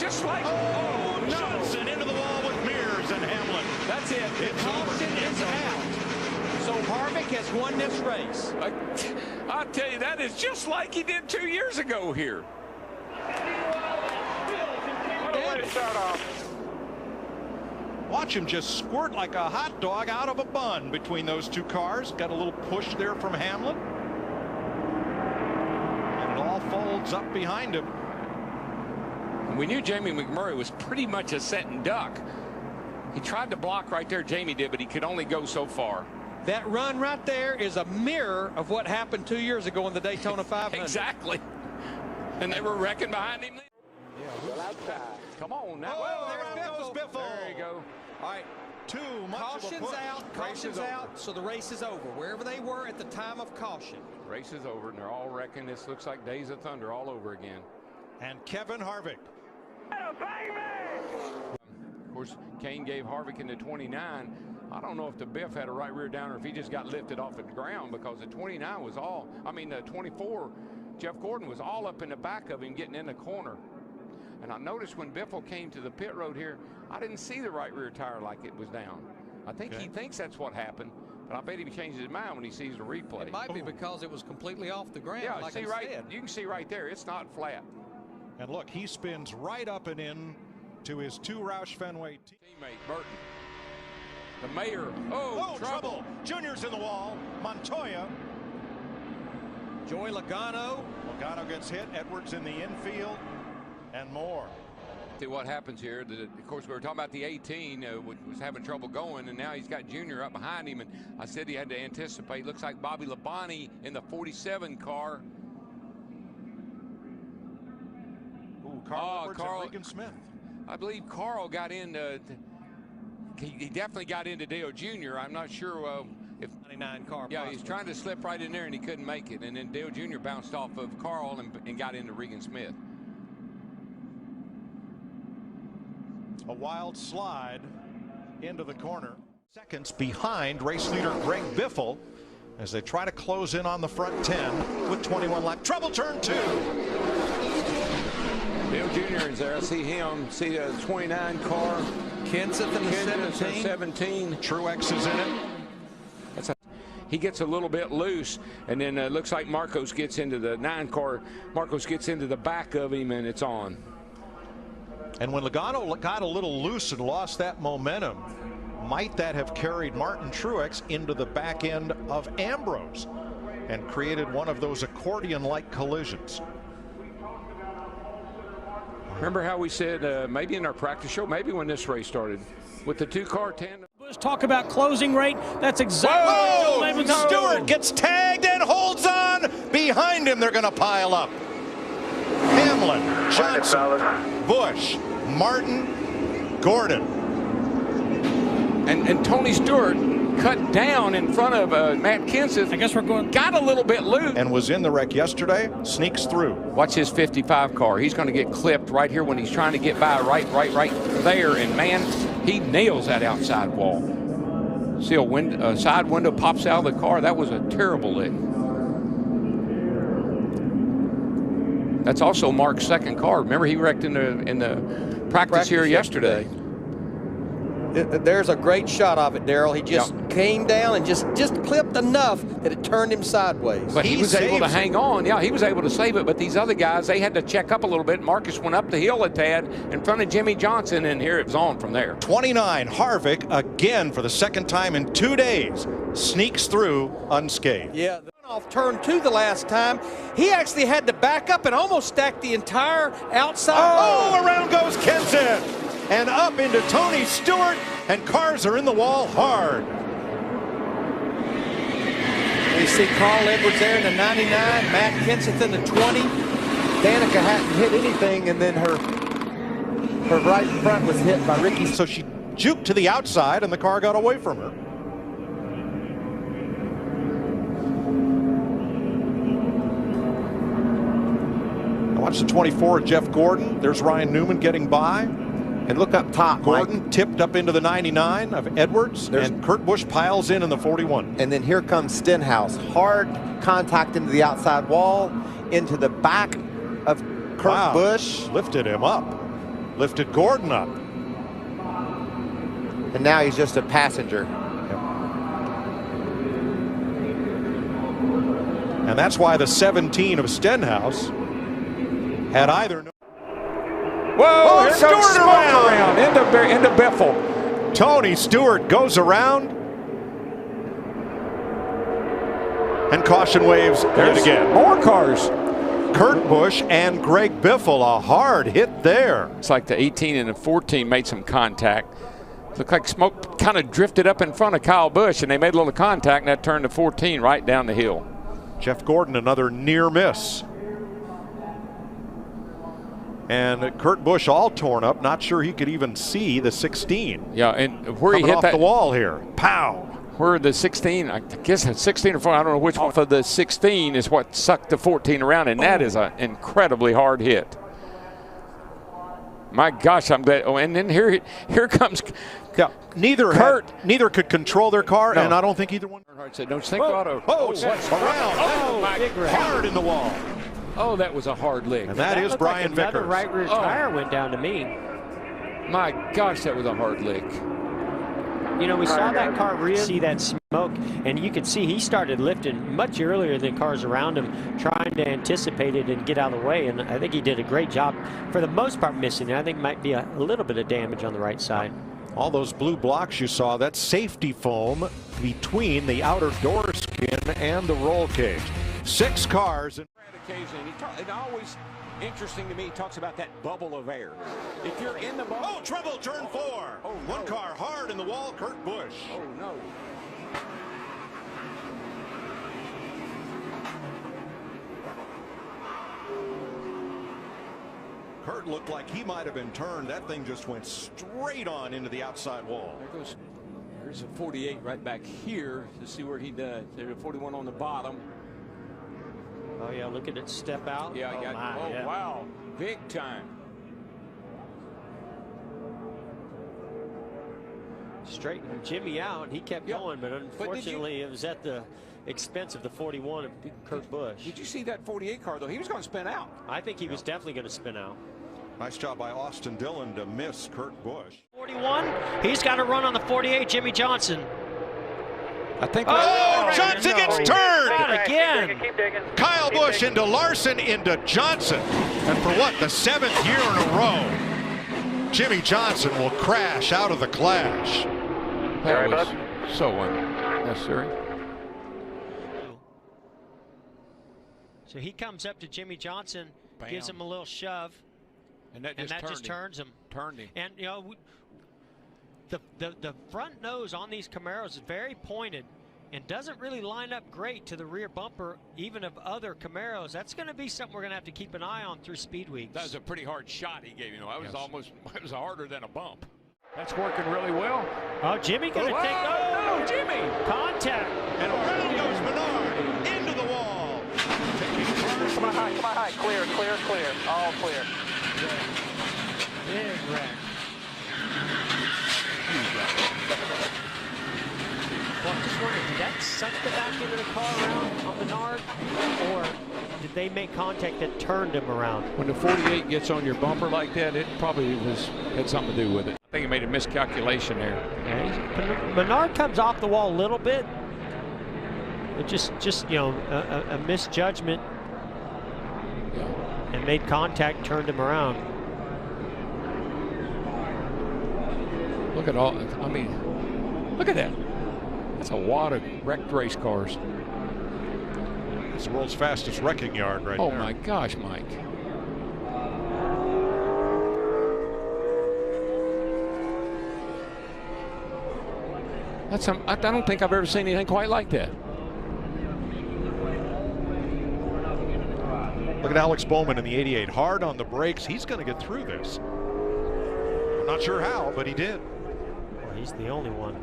just like Johnson into the wall with Mears and Hamlin. That's it. The caution is out. So Harvick has won this race. I'll tell you, that is just like he did 2 years ago here. Watch him just squirt like a hot dog out of a bun between those two cars. Got a little push there from Hamlin. And it all folds up behind him. We knew Jamie McMurray was pretty much a sitting duck. He tried to block right there, Jamie did, but he could only go so far. That run right there is a mirror of what happened 2 years ago in the Daytona 500. Exactly. And they were wrecking behind him. Come on now. Oh, there goes Biffle. There you go. All right, too much Caution's of a push. out. Caution's out. So the race is over. Wherever they were at the time of caution. Race is over, and they're all wrecking. This looks like Days of Thunder all over again. And Kevin Harvick. Of course, Kane gave Harvick in the 29. I don't know if the Biff had a right rear down or if he just got lifted off the ground, because the 29 was all, the 24, Jeff Gordon was all up in the back of him getting in the corner. And I noticed when Biffle came to the pit road here, I didn't see the right rear tire like it was down. I think he thinks that's what happened, but I bet he changes his mind when he sees the replay. It might be because it was completely off the ground. Yeah, like see you can see right there, it's not flat. And look, he spins right up and in to his two Roush Fenway teammate Burton. The mayor. Trouble. Junior's in the wall. Montoya. Joey Logano. Logano gets hit. Edwards in the infield. And more. See what happens here. Of course, we were talking about the 18 was having trouble going, and now he's got Junior up behind him. And I said he had to anticipate. Looks like Bobby Labonte in the 47 car. Ooh, Carl Edwards and Regan Smith. I believe Carl got in. He definitely got into Dale Jr. I'm not sure if 99 car. Yeah, possibly. he's trying to slip right in there and he couldn't make it. And then Dale Jr. bounced off of Carl and got into Regan Smith. A wild slide into the corner. Seconds behind race leader Greg Biffle as they try to close in on the front 10 with 21 laps. Trouble turn 2. Dale Jr. is there. I see him. See the 29 car. Kenseth in the 17. Truex is in it. He gets a little bit loose, and then looks like Marcos gets into the 9 car. Marcos gets into the back of him, and it's on. And when Logano got a little loose and lost that momentum, might that have carried Martin Truex into the back end of Ambrose and created one of those accordion-like collisions? Remember how we said maybe in our practice show, maybe when this race started, with the 2-car tandem. Talk about closing rate. That's exactly what Stewart gets tagged and holds on. Behind him, they're going to pile up. Hamlin, Johnson, Busch, Martin, Gordon. And Tony Stewart cut down in front of Matt Kenseth. I guess we're going. Got a little bit loose. And was in the wreck yesterday. Sneaks through. Watch his 55 car. He's going to get clipped right here when he's trying to get by right there. And man, he nails that outside wall. See a side window pops out of the car. That was a terrible lick. That's also Mark's second car. Remember, he wrecked in the practice here yesterday. There's a great shot of it, Darrell. He just came down and just clipped enough that it turned him sideways. But he was able to hang on. Yeah, he was able to save it. But these other guys, they had to check up a little bit. Marcus went up the hill a tad in front of Jimmy Johnson, and here it was on from there. 29, Harvick, again for the second time in 2 days, sneaks through unscathed. Yeah, off turn 2 the last time. He actually had to back up and almost stack the entire outside. Oh, around goes Kenseth. And up into Tony Stewart, and cars are in the wall hard. We see Carl Edwards there in the 99, Matt Kenseth in the 20. Danica hadn't hit anything, and then her right front was hit by Ricky. So she juked to the outside, and the car got away from her. Now watch the 24 of Jeff Gordon. There's Ryan Newman getting by. And look up top, Gordon Mike. tipped up into the 99 of Edwards, and Kurt Busch piles in the 41. And then here comes Stenhouse. Hard contact into the outside wall, into the back of Kurt Busch. Lifted him up. lifted Gordon up. And now he's just a passenger. And that's why the 17 of Stenhouse had either. Whoa, here Stewart goes Smoke around into Biffle. Tony Stewart goes around. And caution waves yet again. More cars. Kurt Busch and Greg Biffle, a hard hit there. It's like the 18 and the 14 made some contact. Looked like Smoke kind of drifted up in front of Kyle Busch, and they made a little contact, and that turned to 14 right down the hill. Jeff Gordon, another near miss. And Kurt Busch all torn up, not sure he could even see the 16. Yeah, and where he Coming hit off that the wall here. Pow! Where the 16, I guess 16 or 14, I don't know which one. Off of the 16 is what sucked the 14 around, and that is an incredibly hard hit. My gosh, I'm glad. Oh, and then here comes. Yeah, neither could control their car, No. and I don't think either one. Earnhardt said, "Don't think auto." What's around? Hard in the wall. Oh, that was a hard lick. And that is Brian like another Vickers. right rear tire went down to me. My gosh, that was a hard lick. You know, we saw that car see that smoke, and you could see he started lifting much earlier than cars around him, trying to anticipate it and get out of the way. And I think he did a great job, for the most part, missing it. I think might be a little bit of damage on the right side. All those blue blocks you saw, that's safety foam between the outer door skin and the roll cage. 6 cars. Occasionally, it's always interesting to me. He talks about that bubble of air. If you're in the bubble. Oh, trouble, turn 4. Oh, no. One car hard in the wall, Kurt Busch. Oh, no. Kurt looked like he might have been turned. That thing just went straight on into the outside wall. There's a 48 right back here to see where he does. There's a 41 on the bottom. Oh, yeah, look at it step out. Yeah, yeah. Wow. Big time. Straightened Jimmy out. He kept going, but unfortunately it was at the expense of the 41 of Kurt Busch. Did you see that 48 car, though? He was going to spin out. I think he was definitely going to spin out. Nice job by Austin Dillon to miss Kurt Busch. 41, he's got to run on the 48, Jimmy Johnson. I think. Oh, Johnson gets turned! Not again. Kyle Busch into Larson into Johnson. And for what, the 7th year in a row, Jimmy Johnson will crash out of the clash. That was so unnecessary. So he comes up to Jimmy Johnson, gives him a little shove, and that just turns him. Turned him. And you know, the front nose on these Camaros is very pointed and doesn't really line up great to the rear bumper, even of other Camaros. That's going to be something we're going to have to keep an eye on through speed weeks. That was a pretty hard shot he gave. You know, that was it was harder than a bump. That's working really well. Oh, Jimmy going to take. No, Jimmy! Contact. And around goes Menard into the wall. Come on high, clear, all clear. Big wreck. Well, I'm just wondering, did that suck the back end of the car around on Menard, or did they make contact that turned him around? When the 48 gets on your bumper like that, it probably had something to do with it. I think he made a miscalculation there. Yeah, Menard comes off the wall a little bit. It just you know, a misjudgment. Yeah. And made contact, turned him around. Look at all. I mean, look at that. That's a wad of wrecked race cars. It's the world's fastest wrecking yard right Oh there. my gosh, Mike. I don't think I've ever seen anything quite like that. Look at Alex Bowman in the 88. Hard on the brakes. He's going to get through this. I'm not sure how, but he did. Well, he's the only one.